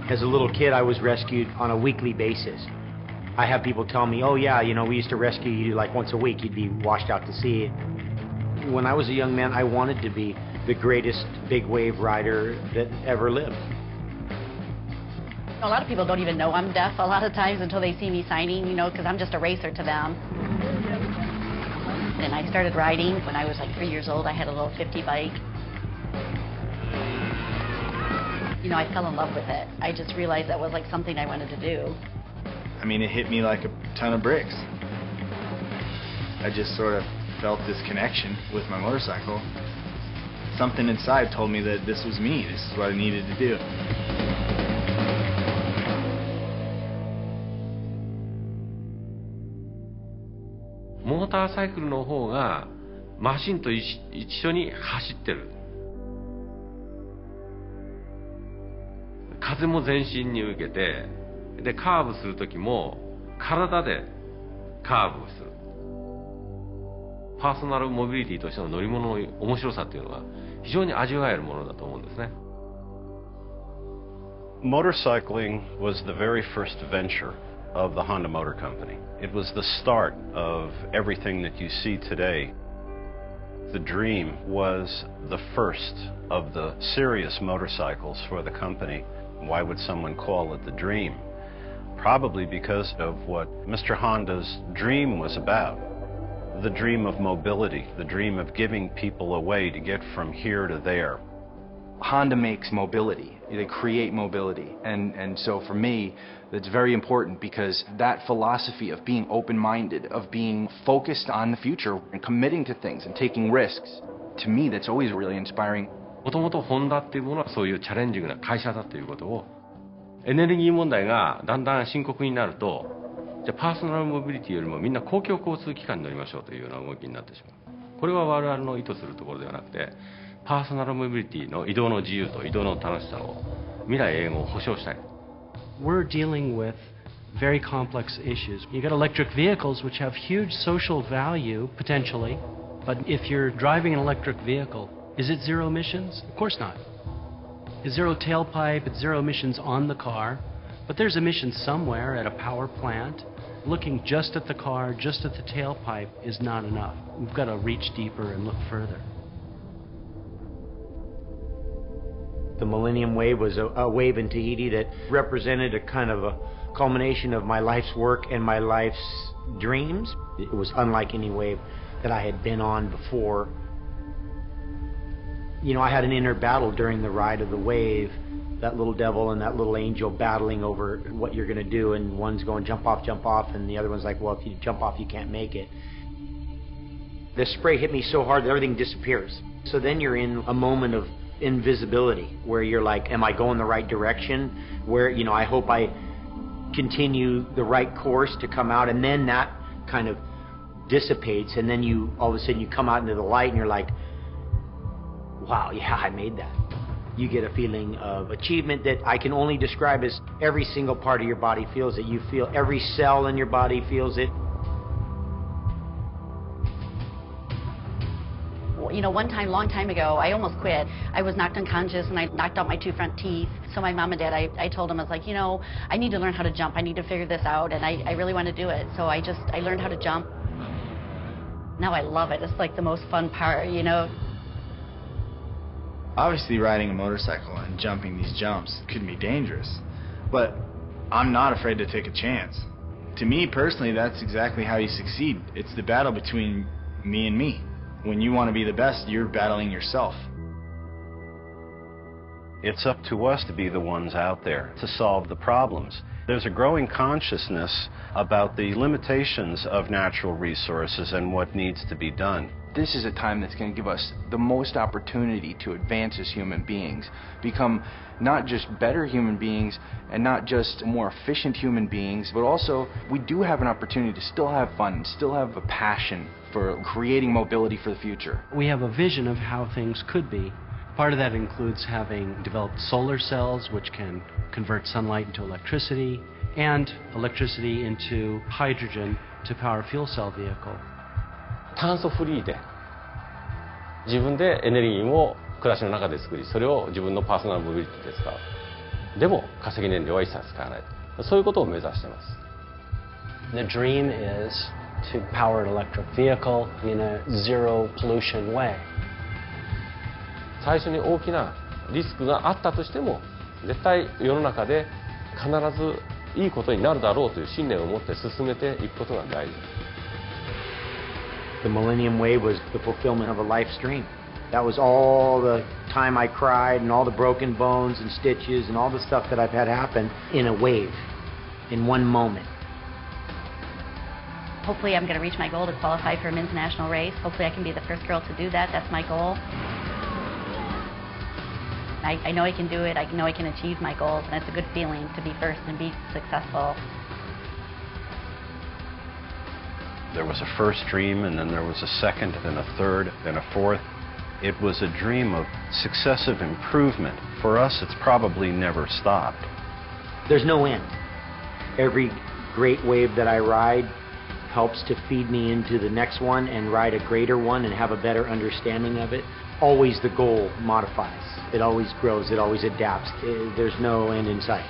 As a little kid, I was rescued on a weekly basis. I have people tell me, oh yeah, you know, we used to rescue you like once a week. You'd be washed out to sea. When I was a young man, I wanted to be the greatest big wave rider that ever lived. A lot of people don't even know I'm deaf a lot of times until they see me signing, you know, because I'm just a racer to them. And I started riding when I was like 3 years old. I had a little 50 bike. You know, I fell in love with it. I just realized that was like something I wanted to do. I mean, it hit me like a ton of bricks. I just sort of felt this connection with my motorcycle. Something inside told me that this was me. This is what I needed to do.モーターサイクルの方がマシンと一緒に走ってる。風も全身に受けて、でカーブする時も体でカーブをする。パーソナルモビリティとしての乗り物の面白さっていうのが非常に味わえるものだと思うんですね。Motorcycling was the very first venture of the Honda Motor Company. It was the start of everything that you see today. The Dream was the first of the serious motorcycles for the company. Why would someone call it the Dream? Probably because of what Mr. Honda's dream was about. The dream of mobility, the dream of giving people a way to get from here to there. Honda makes mobility. They create mobility. And so for me, that's very important because that philosophy of being open-minded, of being focused on the future and committing to things and taking risks, to me, that's always really inspiring. もともとホンダっていうものはそういうチャレンジングな会社だということを、エネルギー問題がだんだん深刻になると、じゃあパーソナルモビリティよりもみんな公共交通機関に乗りましょうというような動きになってしまう。これは我々の意図するところではなくて、パーソナルモビリティの移動の自由と移動の楽しさを未来永遠を保障したい。We're dealing with very complex issues. You got electric vehicles which have huge social value potentially, but if you're driving an electric vehicle, is it zero emissions? Of course not. It's zero tailpipe, it's zero emissions on the car, but there's emissions somewhere at a power plant. Looking just at the car, just at the tailpipe is not enough. We've got to reach deeper and look further. The Millennium Wave was a wave in Tahiti that represented a kind of a culmination of my life's work and my life's dreams. It was unlike any wave that I had been on before. You know, I had an inner battle during the ride of the wave, that little devil and that little angel battling over what you're going to do, and one's going jump off, and the other one's like, well, if you jump off, you can't make it. The spray hit me so hard that everything disappears. So then you're in a moment of invisibility where you're like, am I going the right direction? Where, you know, I hope I continue the right course to come out, and then that kind of dissipates, and then you all of a sudden you come out into the light and you're like, wow, yeah, I made that. You get a feeling of achievement that I can only describe as every single part of your body feels it. You feel every cell in your body feels it. You know, one time, long time ago, I almost quit. I was knocked unconscious and I knocked out my 2 front teeth. So my mom and dad, I told them, I was like, you know, I need to learn how to jump. I need to figure this out, and I really want to do it. So I learned how to jump. Now I love it. It's like the most fun part, you know. Obviously, riding a motorcycle and jumping these jumps could be dangerous, but I'm not afraid to take a chance. To me personally, that's exactly how you succeed. It's the battle between me and me. When you want to be the best, you're battling yourself. It's up to us to be the ones out there to solve the problems. There's a growing consciousness about the limitations of natural resources and what needs to be done. This is a time that's going to give us the most opportunity to advance as human beings, become not just better human beings and not just more efficient human beings, but also we do have an opportunity to still have fun, still have a passion for creating mobility for the future. We have a vision of how things could be. Part of that includes having developed solar cells which can convert sunlight into electricity and electricity into hydrogen to power a fuel cell vehicle. 炭素フリーで自分でエネルギーを暮らしの中で作り、それを自分のパーソナルモビリティで使う。でも化石燃料は一切使わない、そういうことを目指しています。 The dream is to power an electric vehicle in a zero pollution way. 最初に大きなリスクがあったとしても絶対世の中で必ずいいことになるだろうという信念を持って進めていくことが大事。 The Millennium Wave was the fulfillment of a life's dream. That was all the time I cried and all the broken bones and stitches and all the stuff that I've had happen in a wave, in one moment. Hopefully I'm going to reach my goal to qualify for a men's national race. Hopefully I can be the first girl to do that. That's my goal. I know I can do it. I know I can achieve my goals, and it's a good feeling to be first and be successful. There was a first dream, and then there was a second, and a third, and a fourth. It was a dream of successive improvement. For us, it's probably never stopped. There's no end. Every great wave that I ride helps to feed me into the next one and ride a greater one and have a better understanding of it. Always the goal modifies. It always grows. It always adapts. There's no end in sight.